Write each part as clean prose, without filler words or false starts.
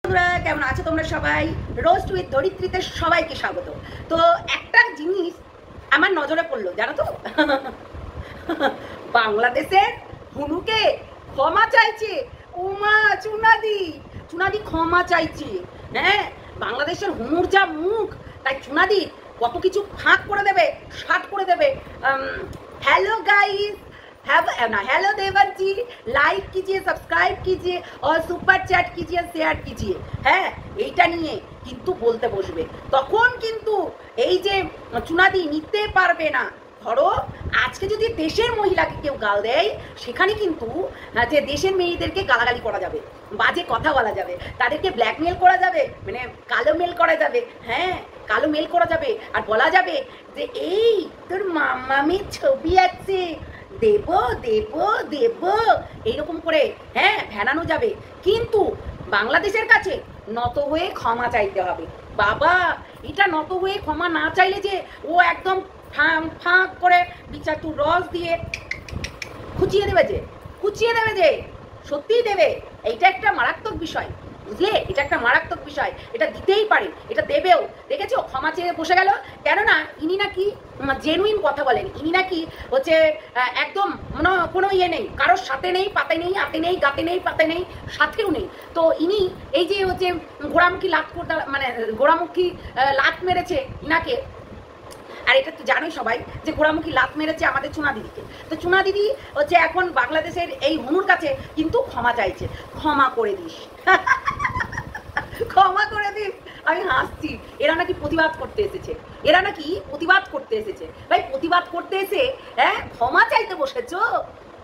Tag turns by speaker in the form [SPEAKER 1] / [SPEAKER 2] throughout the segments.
[SPEAKER 1] বন্ধুরা কেমন আছো তোমরা সবাই? রোস্ট উইথ ধরিত্রীতে সবাইকে স্বাগত। তো একটা জিনিস আমার নজরে পড়লো, জানো তো? বাংলাদেশের হুনুকে ক্ষমা চাইছে। উমা চুনাদি ক্ষমা চাইছে। হ্যাঁ, বাংলাদেশের হুনুর যা মুখ, তাই চুনাদি কত কিছু ফাঁক করে দেবে, শার্ট করে দেবে। हेलो गाइस, हेलो देवर जी, लाइक कीजिए, सब्सक्राइब कीजिए और सुपर चैट कीजिए, शेयर कीजिए। হ্যাঁ, এইটা নিয়ে কিন্তু বলতে বসবে, তখন কিন্তু এই যে চুনাদি নিতে পারবে না। ধরো আজকে যদি দেশের মহিলাকে কেউ গাল দেয়, সেখানে কিন্তু যে দেশের মেয়েদেরকে গালাগালি করা যাবে, বাজে কথা বলা যাবে, তাদেরকে ব্ল্যাকমেল করা যাবে, মানে কালো মেল করা যাবে। হ্যাঁ, কালো মেল করা যাবে আর বলা যাবে যে এই তোর মামামির ছবি আছে, দেব দেব দেব, এইরকম করে হ্যাঁ ভ্যানানো যাবে। কিন্তু বাংলাদেশের কাছে নত হয়ে ক্ষমা চাইতে হবে। বাবা, এটা নত হয়ে ক্ষমা না চাইলে যে ও একদম ফাঁক করে বিচাতুর রস দিয়ে খুচিয়ে দেবে যে সত্যিই দেবে। এইটা একটা মারাত্মক বিষয়, বুঝলে? এটা একটা মারাত্মক বিষয়, এটা দিতেই পারে, এটা দেবেও। দেখেছো ক্ষমা চেয়ে বসে গেল, কেননা ইনি নাকি জেনুইন কথা বলেন। ইনি নাকি হচ্ছে একদম কোনো ইয়ে নেই, কারোর সাথে নেই, পাতে নেই, আতে নেই, গাতে নেই, পাতে নেই, সাথেও নেই। তো ইনি এই যে হচ্ছে গোড়ামুখী লাত করতে, মানে গোড়ামুখী লাত মেরেছে ইনাকে। আর এটা তো জানোই সবাই যে ঘোড়ামুখী লাত মেরেছে আমাদের চুনা দিদিকে। তো চুনা দিদি হচ্ছে এখন বাংলাদেশের এই হুনুর কাছে কিন্তু ক্ষমা চাইছে। ক্ষমা করে দিস, ক্ষমা করে দিস। আমি হাসছি, এরা নাকি প্রতিবাদ করতে এসেছে, ভাই প্রতিবাদ করতে এসে হ্যাঁ ক্ষমা চাইতে বসেছো?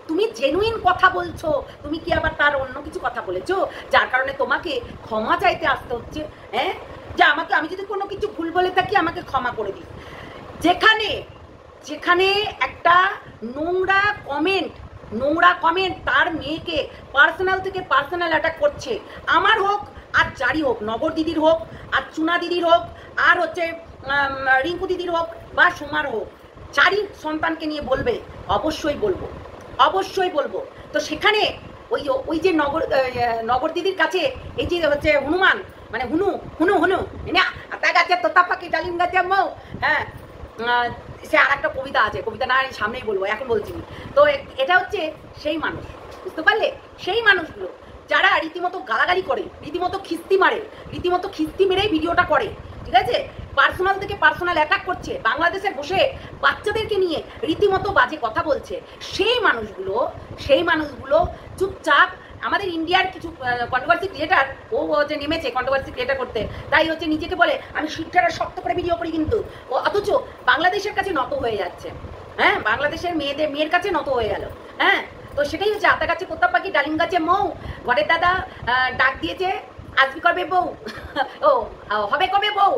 [SPEAKER 1] তুমি জেনুইন কথা বলছো, তুমি কি আবার তার অন্য কিছু কথা বলেছো যার কারণে তোমাকে ক্ষমা চাইতে আসতে হচ্ছে? হ্যাঁ, যে আমি যদি কোনো কিছু ভুল বলে থাকি আমাকে ক্ষমা করে দিস। যেখানে একটা নোংরা কমেন্ট তার মেয়েকে পার্সোনাল থেকে পার্সোনাল অ্যাটাক করছে, আমার হোক আর যারই হোক, নগর দিদির হোক আর চুনা দিদির হোক আর হচ্ছে রিঙ্কু দিদির হোক বা সোমার হোক, চারি সন্তানকে নিয়ে বলবে, অবশ্যই বলবো। তো সেখানে ওই যে নগর দিদির কাছে এই যে হচ্ছে হনুমান, মানে হুনু তা গাছে তোতা পাখি ডালিম গাছে মৌ। হ্যাঁ, সে আর একটা কবিতা আছে, কবিতা না সামনেই বলবো, এখন বলছি। তো এটা হচ্ছে সেই মানুষ, বুঝতে পারলে? সেই মানুষগুলো যারা রীতিমতো গালাগালি করে, রীতিমতো খিস্তি মেরেই ভিডিওটা করে, ঠিক আছে? পার্সোনাল থেকে পার্সোনাল অ্যাটাক করছে, বাংলাদেশে বসে বাচ্চাদেরকে নিয়ে রীতিমতো বাজে কথা বলছে। সেই মানুষগুলো চুপচাপ, আমাদের ইন্ডিয়ার কিছু কন্ট্রোভার্সি ক্রিয়েটার, ও যে নেমেছে কন্ট্রোভার্সি ক্রিয়েটার করতে, তাই হচ্ছে নিজেকে বলে আমি শিক্ষাটা শক্ত করে ভিডিও করি, কিন্তু ও অথচ বাংলাদেশের কাছে নত হয়ে যাচ্ছে। হ্যাঁ, বাংলাদেশের মেয়ের কাছে নত হয়ে গেল। হ্যাঁ, তো সেটাই হচ্ছে আতা গাছে তোতা পাখি ডালিম গাছে মৌ। ঘরের দাদা ডাক দিয়েছে, আসবি কবে বউ? ও হবে কবে বউ?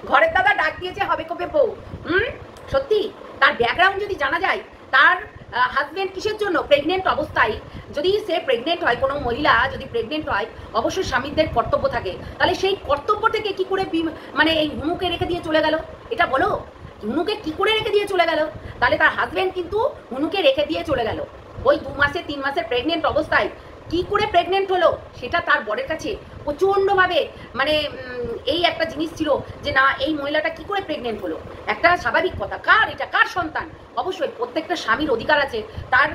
[SPEAKER 1] ঘরের দাদা ডাক দিয়েছে, হবে কবে বউ? সত্যি তার ব্যাকগ্রাউন্ড যদি জানা যায়, তার হাজবেন্ড কিসের জন্য প্রেগনেন্ট অবস্থায়, যদি সে প্রেগনেন্ট হয়, কোনো মহিলা যদি প্রেগনেন্ট হয়, অবশ্যই স্বামীদের কর্তব্য থাকে। তাহলে সেই কর্তব্য থেকে কি করে মানে এই হুনুকে রেখে দিয়ে চলে গেল? এটা বলো, হুনুকে কি করে রেখে দিয়ে চলে গেল? তাহলে তার হাজবেন্ড কিন্তু হুনুকে রেখে দিয়ে চলে গেল ওই 2 মাসে 3 মাসের প্রেগনেন্ট অবস্থায়। কি করে প্রেগনেন্ট হলো সেটা তার বরের কাছে প্রচণ্ডভাবে, মানে এই একটা জিনিস ছিল যে না, এই মহিলাটা কি করে প্রেগনেন্ট হলো, একটা স্বাভাবিক কথা। কার সন্তান? অবশ্যই প্রত্যেকটা স্বামীর অধিকার আছে তার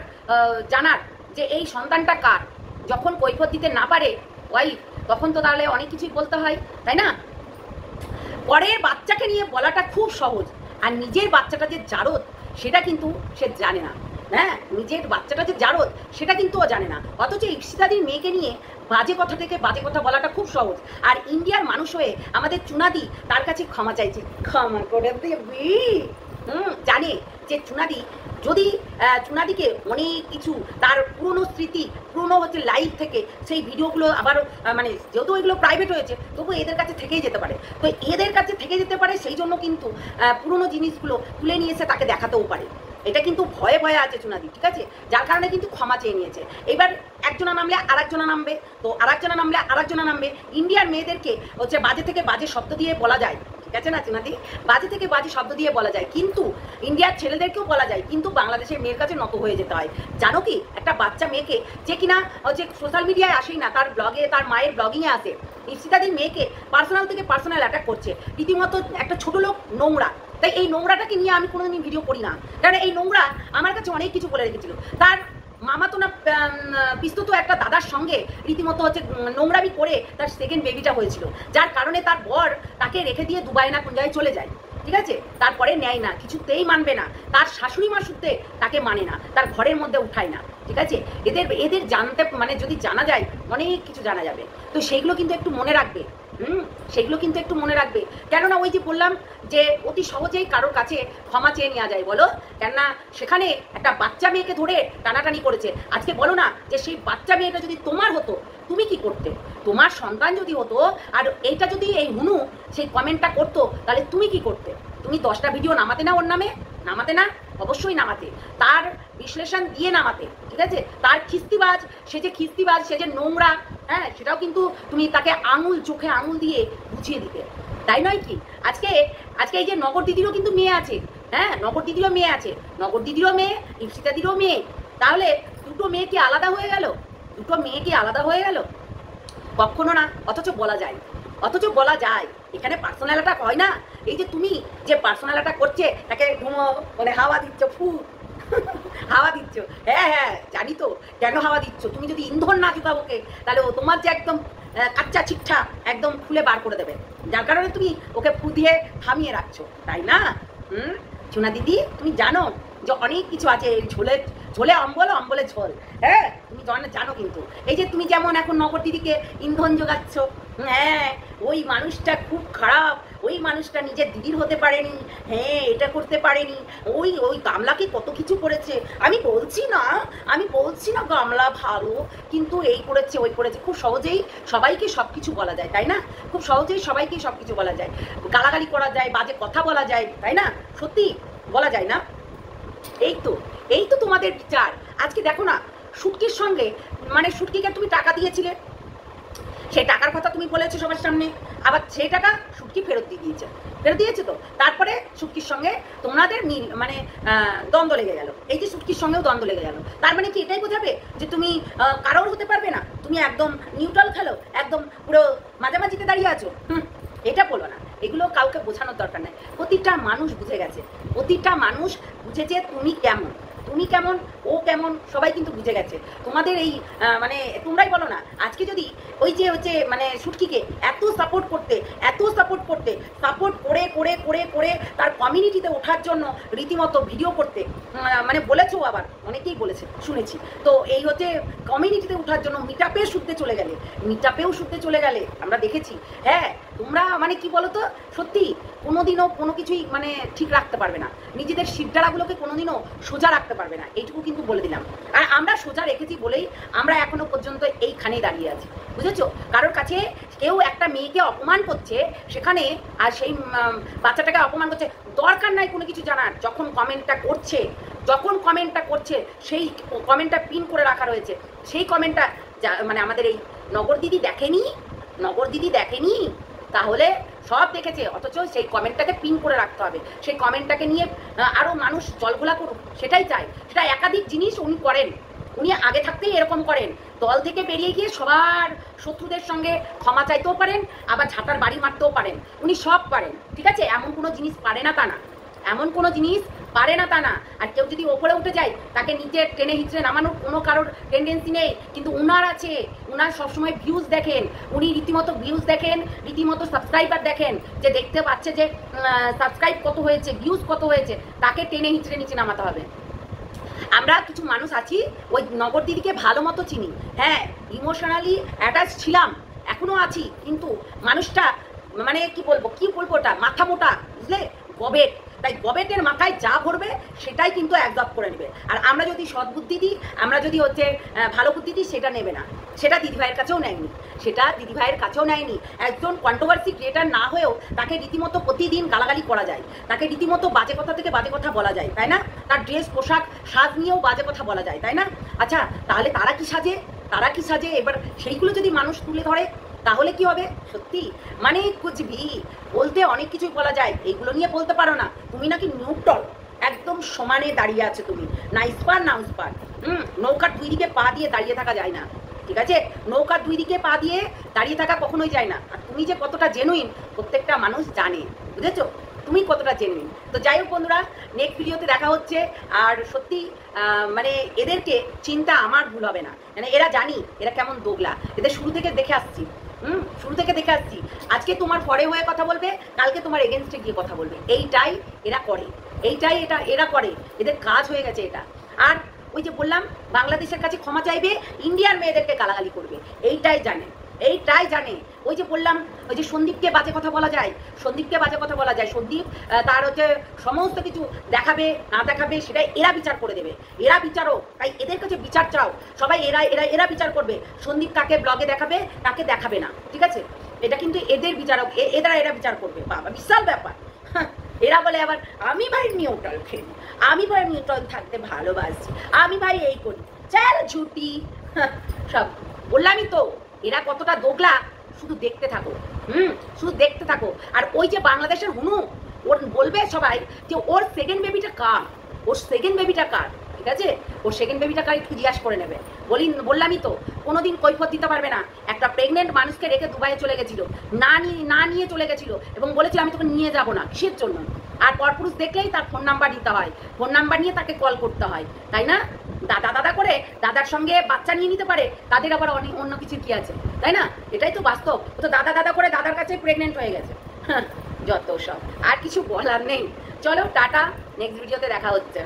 [SPEAKER 1] জানার যে এই সন্তানটা কার। যখন কৈফিয়ত দিতে না পারে ওয়াইফ, তখন তো তাহলে অনেক কিছুই বলতে হয়, তাই না? পরের বাচ্চাকে নিয়ে বলাটা খুব সহজ, আর নিজের বাচ্চাটা যে জারদ সেটা কিন্তু সে জানে না। হ্যাঁ, নিজের বাচ্চাটা যে জারদ সেটা কিন্তু ও জানে না। অথচ ইপসিতাদির মেয়েকে নিয়ে বাজে কথা বলাটা খুব সহজ। আর ইন্ডিয়ার মানুষ হয়ে আমাদের চুনাদি তার কাছে ক্ষমা চাইছে, ক্ষমা করে দেবি। জানে যে চুনাদিকে অনেক কিছু, তার পুরনো স্মৃতি, পুরনো হচ্ছে লাইফ থেকে সেই ভিডিওগুলো আবার, মানে যেহেতু ওইগুলো প্রাইভেট হয়েছে, তবু এদের কাছে থেকেই যেতে পারে। তো এদের কাছে থেকে যেতে পারে, সেই জন্য কিন্তু পুরনো জিনিসগুলো তুলে নিয়ে এসে তাকে দেখাতেও পারে। এটা কিন্তু ভয়ে আছে চুনাদি, ঠিক আছে? যার কারণে কিন্তু ক্ষমা চেয়ে নিয়েছে। এবার একজনা নামলে আরেকজনা নামবে, তো আরেকজনা নামলে আরেকজনা নামবে। ইন্ডিয়ার মেয়েদেরকে হচ্ছে বাজে থেকে বাজে শব্দ দিয়ে বলা যায়, গেছে না চুনাদি? বাজে থেকে বাজে শব্দ দিয়ে বলা যায়, কিন্তু ইন্ডিয়ার ছেলেদেরকেও বলা যায়, কিন্তু বাংলাদেশের মেয়ের কাছে নত হয়ে যেতে হয়। জানো কি, একটা বাচ্চা মেয়েকে যে কিনা যে সোশ্যাল মিডিয়ায় আসেই না, তার ব্লগে, তার মায়ের ব্লগিংয়ে আসে, ইপসিতাদির মেয়েকে পার্সোনাল থেকে পার্সোনাল অ্যাটাক করছে, রীতিমতো একটা ছোট লোক নোংরা। তাই এই নোংরাটাকে নিয়ে আমি কোনোদিন ভিডিও করি না, কারণ এই নোংরা আমার কাছে অনেক কিছু বলে রেখেছিল। তার মামা তো না পিস্তুত একটা দাদার সঙ্গে রীতিমতো হচ্ছে নোংরামি করে তার সেকেন্ড বেবিটা হয়েছিল, যার কারণে তার বর তাকে রেখে দিয়ে দুবাই না কোন জায়গায় চলে যায়, ঠিক আছে? তারপরে নেয় না, কিছুতেই মানবে না, তার শাশুড়ি মা সূত্রে তাকে মানে না, তার ঘরের মধ্যে উঠায় না, ঠিক আছে? এদের জানতে মানে যদি জানা যায় অনেক কিছু জানা যাবে, তো সেইগুলো কিন্তু একটু মনে রাখবে। সেগুলো কিন্তু একটু মনে রাখবে, কেননা ওই যে বললাম যে অতি সহজেই কারোর কাছে ক্ষমা চেয়ে নেওয়া যায়, বলো? কেননা সেখানে একটা বাচ্চা মেয়েকে ধরে টানাটানি করেছে। আজকে বলো না যে সেই বাচ্চা মেয়েটা যদি তোমার হতো, তুমি কি করতে? তোমার সন্তান যদি হতো আর এইটা যদি এই হুনু সেই কমেন্টটা করতো, তাহলে তুমি কি করতে? তুমি 10টা ভিডিও নামাতে না ওর নামে? নামাতে না? অবশ্যই নামাতে, তার বিশ্লেষণ দিয়ে নামাতে, ঠিক আছে? তার খিস্তিবাজ, সে যে নোংরা, হ্যাঁ, সেটাও কিন্তু তুমি তাকে চোখে আঙুল দিয়ে বুঝিয়ে দিতে, তাই নয় কি? আজকে এই যে নগর দিদিরও কিন্তু মেয়ে আছে, হ্যাঁ, নগর দিদিরও মেয়ে আছে, নগর দিদিরও মেয়ে, ইপসিতাদিরও মেয়ে, তাহলে দুটো মেয়ে কি আলাদা হয়ে গেল? দুটো মেয়ে কি আলাদা হয়ে গেল? কখনো না, অথচ বলা যায়। এখানে পার্সোনাল অ্যাটাক হয় না। এই যে তুমি যে পার্সোনাল অ্যাটাক করছে, তাকে মানে হাওয়া দিচ্ছ, হাওয়া দিচ্ছ। হ্যাঁ, জানি তো কেন হাওয়া দিচ্ছ। তুমি যদি ইন্ধন না জোগাবোকে, তাহলে ও তোমার যে একদম কাচ্চা চিঠা একদম খুলে বার করে দেবে, যার কারণে তুমি ওকে ফু দিয়ে থামিয়ে রাখছো, তাই না? চুনা দিদি, তুমি জানো যে অনেক কিছু আছে এই ঝোলে অম্বল, অম্বলে ঝোল। হ্যাঁ, তুমি জানো কিন্তু এই যে তুমি যেমন এখন নগর দিদিকে ইন্ধন যোগাচ্ছ, হ্যাঁ, ওই মানুষটা খুব খারাপ, ওই মানুষটা নিজের দিদির হতে পারেনি, হ্যাঁ, এটা করতে পারেনি, ওই গামলাকে কত কিছু করেছে। আমি বলছি না গামলা ভালো, কিন্তু এই করেছে ওই করেছে। খুব সহজেই সবাইকে সব কিছু বলা যায়, তাই না? খুব সহজেই সবাইকে সব কিছু বলা যায়, গালাগালি করা যায়, বাজে কথা বলা যায়, তাই না? সত্যি বলা যায় না? এই তো তোমাদের বিচার। আজকে দেখো না, শুটকির সঙ্গে মানে শুটকিকে তুমি টাকা দিয়েছিলে, সেই টাকার কথা তুমি বলেছো সবার সামনে, আবার সেই টাকা শুটকি ফেরত দিয়েছে তো। তারপরে শুটকির সঙ্গে তোমাদের মানে দ্বন্দ্ব লেগে গেল। এই যে শুটকির সঙ্গেও দ্বন্দ্ব লেগে গেল, তার মানে কি এটাই বোঝাবে যে তুমি কারোর হতে পারবে না? তুমি একদম নিউট্রাল খেলো, একদম পুরো মাঝামাঝিতে দাঁড়িয়ে আছো? এটা বলো না, এগুলো কাউকে বোঝানোর দরকার নাই। প্রতিটা মানুষ বুঝে গেছে, প্রতিটা মানুষ বুঝেছে তুমি কেমন, ও কেমন, সবাই কিন্তু বুঝে গেছে। তোমাদের এই মানে তোমরাই বলো না, আজকে যদি ওই যে হচ্ছে মানে শুটকিকে এত সাপোর্ট করতে করে তার কমিউনিটিতে ওঠার জন্য রীতিমতো ভিডিও করতে মানে বলেছো, আবার অনেকেই বলেছে শুনেছি, তো এই হচ্ছে কমিউনিটিতে ওঠার জন্য মিটআপেও শুনতে চলে গেলে আমরা দেখেছি। হ্যাঁ, তোমরা মানে কি বলো তো, সত্যি কোনোদিনও কোনো কিছুই মানে ঠিক রাখতে পারবে না, নিজেদের শিরদাঁড়াগুলোকে কোনোদিনও সোজা রাখতে পারবে না, এইটুকু কিন্তু বলে দিলাম। আর আমরা সোজা রেখেছি বলেই আমরা এখনো পর্যন্ত এইখানেই দাঁড়িয়ে আছি, বুঝেছো? কারোর কাছে কেউ একটা মেয়েকে অপমান করছে সেখানে, আর সেই বাচ্চাটাকে অপমান করছে, দরকার নাই কোনো কিছু জানার। যখন কমেন্টটা করছে সেই কমেন্টটা পিন করে রাখা রয়েছে, সেই কমেন্টটা মানে আমাদের এই নগর দিদি দেখেনি, তাহলে সব দেখেছে, অথচ সেই কমেন্টটাকে পিন করে রাখতে হবে। সেই কমেন্টটাকে নিয়ে আরও মানুষ জলঘোলা করুক, সেটাই চাই। সেটা একাধিক জিনিস উনি করেন, উনি আগে থাকতেই এরকম করেন। দল থেকে বেরিয়ে গিয়ে সবার শত্রুদের সঙ্গে ক্ষমা চাইতেও পারেন, আবার ঝাঁটার বাড়ি মারতেও পারেন, উনি সব পারেন, ঠিক আছে? এমন কোনো জিনিস পারে না তা না। আর কেউ যদি ওপরে উঠে যায়, তাকে নিচে টেনে হিচড়ে নামানোর কোনো কারোর টেন্ডেন্সি নেই, কিন্তু উনার আছে। উনার সবসময় ভিউজ দেখেন, উনি রীতিমতো সাবস্ক্রাইবার দেখেন, যে দেখতে পাচ্ছে যে সাবস্ক্রাইব কত হয়েছে, ভিউজ কত হয়েছে, তাকে টেনে হিচড়ে নিচে নামাতে হবে। আমরা কিছু মানুষ আছি, ওই নগর দিদিকে ভালো মতো চিনি, হ্যাঁ, ইমোশনালি অ্যাটাচ ছিলাম, এখনো আছি, কিন্তু মানুষটা মানে কি বলবো ওটা মাথা মোটা, বুঝলে, গবেট। তাই গবেটের মাথায় যা ভরবে সেটাই কিন্তু একদম করে নেবে। আর আমরা যদি সদ্বুদ্ধি দিই, আমরা যদি হচ্ছে ভালো বুদ্ধি দিই, সেটা নেবে না, সেটা দিদিভাইয়ের কাছেও নেয়নি। একজন কন্ট্রোভার্সি ক্রিয়েটার না হয়েও তাকে রীতিমতো প্রতিদিন গালাগালি করা যায়, তাকে রীতিমতো বাজে কথা থেকে বাজে কথা বলা যায়, তাই না? তার ড্রেস পোশাক সাজ নিয়েও বাজে কথা বলা যায়, তাই না? আচ্ছা, তাহলে তারা কি সাজে? এবার সেইগুলো যদি মানুষ তুলে ধরে, তাহলে কি হবে? সত্যি মানে কুচবি বলতে অনেক কিছুই বলা যায়, এইগুলো নিয়ে বলতে পারো না। তুমি নাকি নিউট্রাল, একদম সমানে দাঁড়িয়ে আছো তুমি, না ইস্পার না উস্পার। নৌকার দুই দিকে পা দিয়ে দাঁড়িয়ে থাকা যায় না, ঠিক আছে? নৌকার দুই দিকে পা দিয়ে দাঁড়িয়ে থাকা কখনোই যায় না। আর তুমি যে কতটা জেনুইন প্রত্যেকটা মানুষ জানে, বুঝেছো? তুমি কতটা জেনুইন। তো যাই হোক বন্ধুরা, নেক্সট ভিডিওতে দেখা হচ্ছে। আর সত্যি মানে এদেরকে চিন্তা আমার ভুল হবে না, মানে এরা জানি এরা কেমন দোগলা, এদের শুরু থেকে দেখে আসছি। শুরু থেকে দেখে আসছি। আজকে তোমার ফরে হয়ে কথা বলবে, কালকে তোমার এগেনস্টে গিয়ে কথা বলবে। এইটাই এরা করে, এইটাই এরা করে, এদের কাজ হয়ে গেছে এটা। আর ওই যে বললাম, বাংলাদেশের কাছে ক্ষমা চাইবে, ইন্ডিয়ার মেয়েদেরকে গালাগালি করবে, এইটাই জানে, এইটাই জানে। ওই যে বললাম, ওই যে সন্দীপকে বাজে কথা বলা যায়, সন্দীপকে বাজে কথা বলা যায়, সন্দীপ তার হচ্ছে সমস্ত কিছু দেখাবে না দেখাবে সেটা এরা বিচার করে দেবে, এরা বিচারক, তাই এদের কাছে বিচার চাও সবাই, এরা এরা এরা বিচার করবে সন্দীপ কাকে ব্লগে দেখাবে কাকে দেখাবে না, ঠিক আছে? এটা কিন্তু এদের বিচারক, এরা বিচার করবে। বাবা বিশাল ব্যাপার। এরা বলে আবার আমি ভাই নিউট্রাল খেলি, আমি ভাই নিউট্রাল থাকতে ভালোবাসি, আমি ভাই এই করি, চাল ঝুটি সব। বললামই তো এরা কতটা দোগলা, শুধু দেখতে থাকো। শুধু দেখতে থাকো। আর ওই যে বাংলাদেশের হুনু, ওর বলবে সবাই যে ওর সেকেন্ড বেবিটা কার, ওর সেকেন্ড বেবিটা কার, ঠিক আছে? ওর সেকেন্ড বেবিটা কার একটু জিজ্ঞাসা করে নেবে। বললামই তো, কোনোদিন কৈফত দিতে পারবে না। একটা প্রেগনেন্ট মানুষকে রেখে দুবাইয়ে চলে গেছিল, না নিয়ে চলে গেছিল এবং বলেছিল আমি তোকে নিয়ে যাব না, কিসের জন্য? আর পরপুরুষ দেখলেই তার ফোন নাম্বার দিতে হয়, ফোন নাম্বার নিয়ে তাকে কল করতে হয়, তাই না? দাদা করে দাদার সঙ্গে বাচ্চা নিয়ে নিতে পারে, তাদের আবার অন্য কিছু কি আছে, তাই না? এটাই তো বাস্তব। ও তো দাদা করে দাদার কাছে প্রেগনেন্ট হয়ে গেছে। যত সব, আর কিছু বলার নেই। চলো টাটা, নেক্সট ভিডিওতে দেখা হচ্ছে।